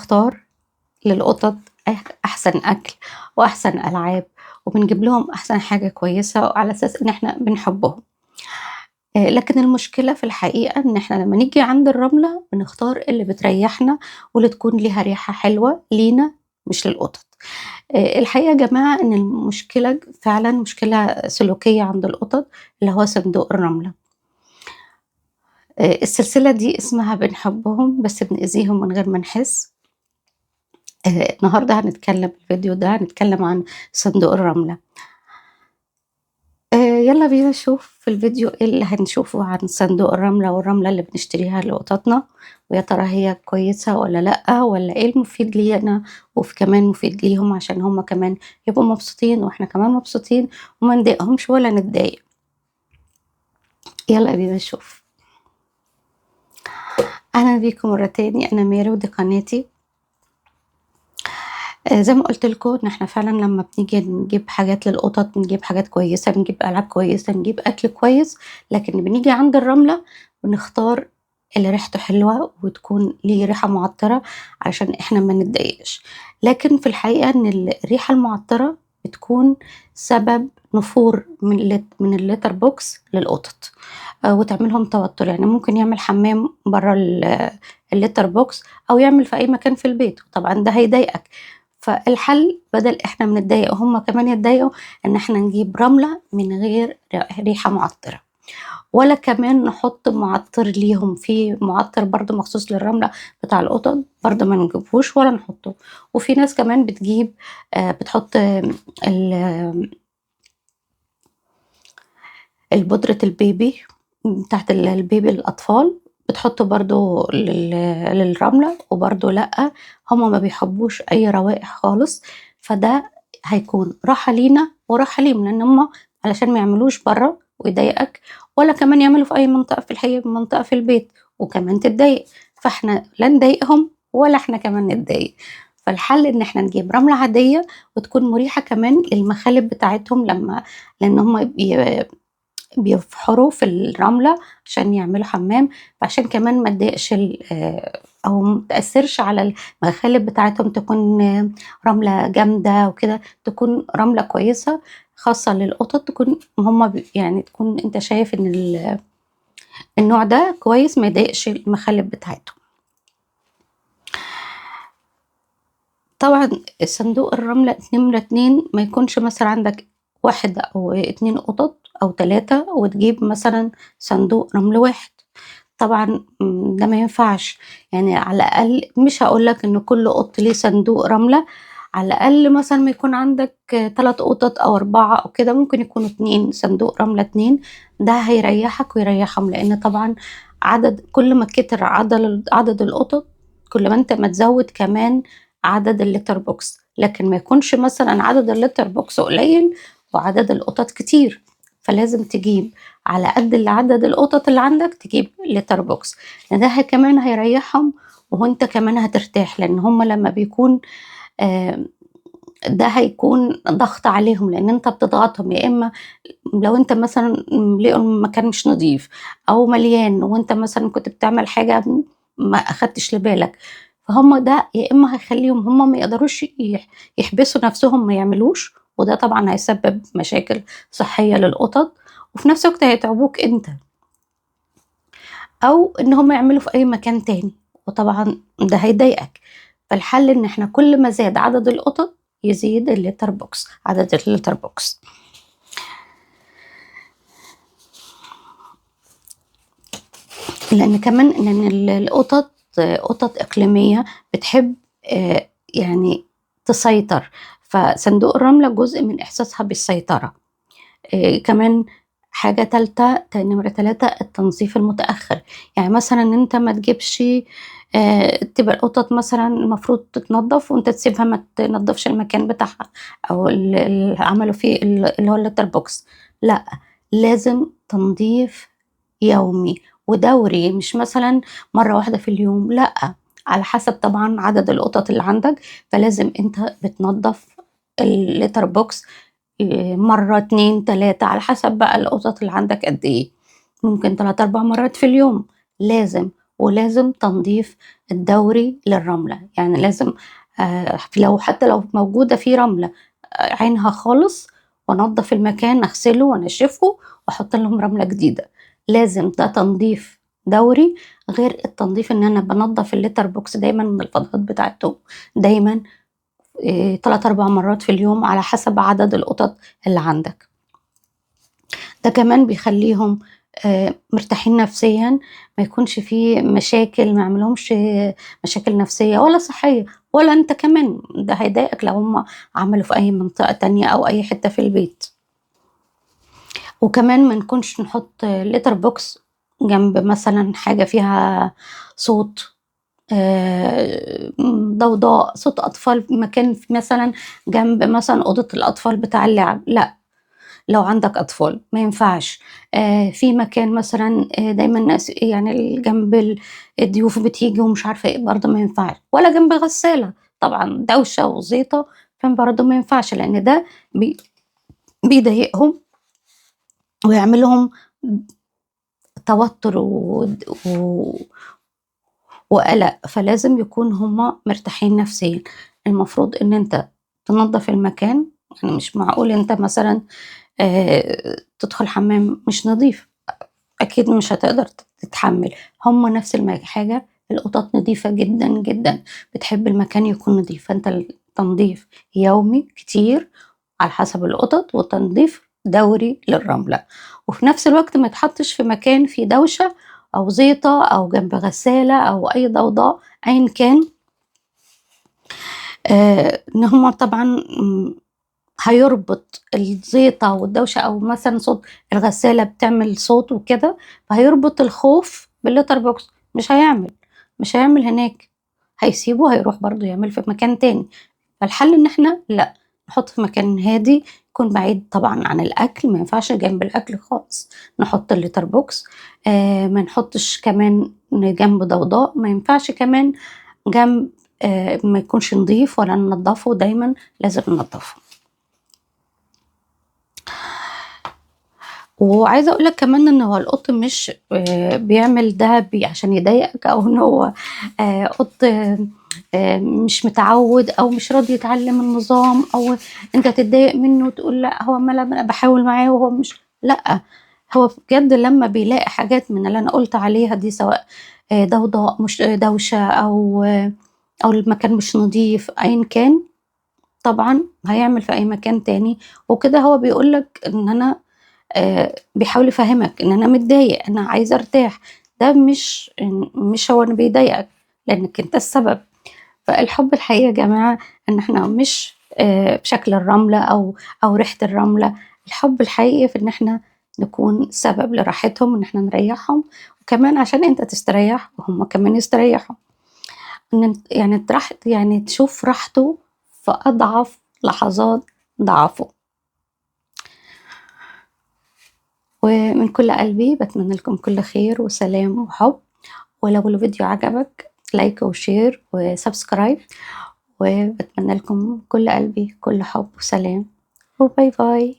بنختار للقطط أحسن أكل وأحسن ألعاب، وبنجيب لهم أحسن حاجة كويسة على أساس إن إحنا بنحبهم. لكن المشكلة في الحقيقة إن إحنا لمّا نيجي عند الرملة بنختار اللي بتريحنا واللي تكون ليها ريحة حلوة لينا مش للقطط. الحقيقة يا جماعة إن المشكلة فعلًا مشكلة سلوكية عند القطط اللي هو صندوق الرملة. السلسلة دي اسمها بنحبهم بس بنأذيهم من غير ما نحس. النهارده الفيديو ده هنتكلم عن صندوق الرملة. يالّا بينا نشوف في الفيديو إيه اللي هنشوفه عن صندوق الرملة والرملة اللي بنشتريها لقططنا، ويا ترى هي كويسة والّا لأ، والّا إيه المفيد لينا كمان مفيد ليهم عشان هم كمان يبقوا مبسوطين وإحنا كمان مبسوطين وما نضايقهمش ولا نتضايق. يالّا بينا نشوف. أهلًا بيكم مرة تاني، أنا ميرو ودي قناتي. زي ما قُلت لكم إن إحنا فعلًا لمّا بنيجي نجيب حاجات للقطط، بنجيب حاجات كويسة، بنجيب ألعاب كويسة، نجيب أكل كويس، لكن بنيجي عند الرملة بنختار اللي ريحته حلوة وتكون ليه ريحة معطرة علشان إحنا ما نتضايقش. لكن في الحقيقة إن الريحة المعطرة بتكون سبب نفور من الlitter box للقطط، وتعمل لهم توتر. يعني ممكن يعمل حمام برّه الlitter box أو يعمل في أي مكان في البيت، وطبعًا ده هيضايقك. فالحل بدل إحنا ما نتضايق وهُم كمان يتضايقوا، إن إحنا نجيب رملة من غير ريحة معطرة، ولا كمان نحط معطر ليهم. في معطر برضه مخصوص للرملة بتاع القطط برضه ما نجيبهوش ولا نحطه. وفي ناس كمان بتجيب بتحط ال البودرة البيبي بتاعة البيبي للأطفال، بتحط برضه للرملة وبرضه لأ، هُم ما بيحبوش أي روائح خالص. فده هيكون راحة لينا وراحة ليهم، لإن هُم علشان ما يعملوش برّه ويضايقك، ولا كمان يعملوا في أي منطقة منطقة في البيت وكمان تتضايق. فإحنا لا نضايقهم ولا إحنا كمان نتضايق. فالحل إن إحنا نجيب رملة عادية وتكون مريحة كمان للمخالب بتاعتهم لإن هُم بيفحروا في الرملة عشان يعملوا حمام، فعشان كمان ما تضايقش أو ما تأثّرش على المخالب بتاعتهم، تكون رملة جامدة وكده، تكون رملة كويسة خاصة للقطط، تكون هُم يعني تكون أنت شايف إن النوع ده كويس ما يضايقش المخالب بتاعتهم. طبعًا صندوق الرملة نمرة 2 ما يكونش مثلًا عندك 1 أو 2 قطط أو 3 وتجيب مثلًا صندوق رمل واحد. طبعًا ده ما ينفعش. يعني على الأقل مش هاقول لك إن كل قط ليه صندوق رملة، على الأقل مثلًا ما يكون عندك 3 قطط أو 4 أو كده، ممكن يكونوا 2 صندوق رملة 2. ده هيريحك ويريحهم، لإن طبعًا كل ما كتر عدد القطط كل ما أنت ما تزود كمان عدد الlitter box، لكن ما يكونش مثلًا عدد الlitter box قليل وعدد القطط كتير. فلازم تجيب على قد عدد القطط اللي عندك تجيب litter box، لإن ده كمان هيريحهم وأنت كمان هترتاح، لإن هُم لمّا بيكون آآ ده هيكون ضغط عليهم، لإن أنت بتضغطهم. يا إما لو أنت مثلًا لقوا المكان مش نضيف أو مليان وأنت مثلًا كنت بتعمل حاجة ما أخدتش بالك، فهُم ده يا إما هيخلّيهم هُم ما يقدروش يحبسوا نفسهم ما يعملوش، وده طبعًا هيسبب مشاكل صحية للقطط، وفي نفس الوقت هيتعبوك أنت، أو إن هُم يعملوا في أي مكان تاني، وطبعًا ده هيضايقك. فالحل إن إحنا كل ما زاد عدد القطط يزيد عدد الlitter box. لإن كمان إن القطط قطط إقليمية بتحب يعني تسيطر، فصندوق الرملة جزء من إحساسها بالسيطرة. كمان حاجة تالتة نمرة 3 التنظيف المتأخر. يعني مثلًا إن أنت ما تجيبش تبقى القطط مثلًا المفروض تتنضف وأنت تسيبها ما تنضفش المكان بتاعها أو اللي عملوا فيه اللي هو الlitter box. لأ، لازم تنضيف يومي ودوري، مش مثلًا مرة واحدة في اليوم، لأ، على حسب طبعًا عدد القطط اللي عندك. فلازم أنت بتنضف الlitter box مرة 2 3 على حسب بقى القطط اللي عندك قد إيه، ممكن 3 4 مرات في اليوم لازم. ولازم تنظيف الدوري للرملة، يعني لازم حتى لو موجودة فيه رملة أعينها خالص وأنضف المكان، أغسله وأنشفه وأحط لهم رملة جديدة. لازم ده تنظيف دوري، غير التنظيف إن أنا بنضف الليتر بوكس دايما من الفضلات بتاعته دايما 3-4 مرات في اليوم على حسب عدد القطط اللي عندك. ده كمان بيخليهم مرتاحين نفسيا، ما يكونش فيه مشاكل، ما يعملهمش مشاكل نفسية ولا صحية، ولا انت كمان ده هيضايقك لو هم عملوا في اي منطقة تانية او اي حتة في البيت. وكمان ما نكونش نحط لتر بوكس جنب مثلا حاجة فيها صوت، ضوضاء، صوت أطفال في مكان مثلا جنب مثلا أوضة الأطفال بتاع اللعب، لا. لو عندك أطفال ما ينفعش. في مكان مثلا دايما الناس يعني جنب الضيوف بتيجي ومش عارفة ايه، برضه ما ينفعش، ولا جنب غسالة طبعا دوشة وزيطة، برضه ما ينفعش، لأن ده بيضايقهم ويعمل لهم توتر وقلق، فلازم يكون هما مرتاحين نفسيا. المفروض ان انت تنظف المكان، يعني مش معقول انت مثلا تدخل حمام مش نظيف، اكيد مش هتقدر تتحمل. هما نفس الحاجة، القطط نظيفة جدا جدا، بتحب المكان يكون نظيف، فانت التنظيف يومي كتير على حسب القطط، وتنظيف دوري للرملة، وفي نفس الوقت ما يتحطش في مكان فيه دوشة أو زيطة أو جنب غسالة أو أي ضوضاء أيا كان. إن هما طبعا هيربط الزيطة والدوشة، أو مثلا صوت الغسالة بتعمل صوت وكده، فهيربط الخوف باللتر بوكس، مش هيعمل هناك، هيسيبه هيروح برضو يعمل في مكان تاني. فالحل ان احنا لا، نحط في مكان هادي، يكون بعيد طبعا عن الاكل، ما ينفعش جنب الاكل خالص نحط الليتر بوكس. ما نحطش كمان جنب ضوضاء، ما ينفعش كمان جنب ما يكونش نظيف، ولا ننضفه، دايما لازم ننضفه. وعايزه اقول لك كمان ان هو القط مش بيعمل ده عشان يضايقك، او ان هو قط مش متعود او مش راضي يتعلم النظام، او انت تتضايق منه وتقول لا هو عمال انا بحاول معاه وهو مش، لا. هو بجد لما بيلاقي حاجات من اللي انا قلت عليها دي، سواء ضوضاء مش دوشه، او المكان مش نظيف ايا كان، طبعا هيعمل في اي مكان تاني. وكده هو بيقولك ان انا بيحاول يفهمك ان انا متضايق، انا عايزه ارتاح، ده مش هو اللي بيضايقك، لانك انت السبب. فالحب الحقيقي يا جماعه ان احنا مش بشكل الرمله او ريحه الرمله، الحب الحقيقي في ان احنا نكون سبب لراحتهم، ان احنا نريحهم، وكمان عشان انت تستريح وهم كمان يستريحوا، ان يعني تشوف راحته في اضعف لحظات ضعفه. ومن كل قلبي بتمنى لكم كل خير وسلام وحب. ولو الفيديو عجبك لايك وشير وسبسكرايب، وبتمنى لكم كل قلبي كل حب وسلام، وباي باي.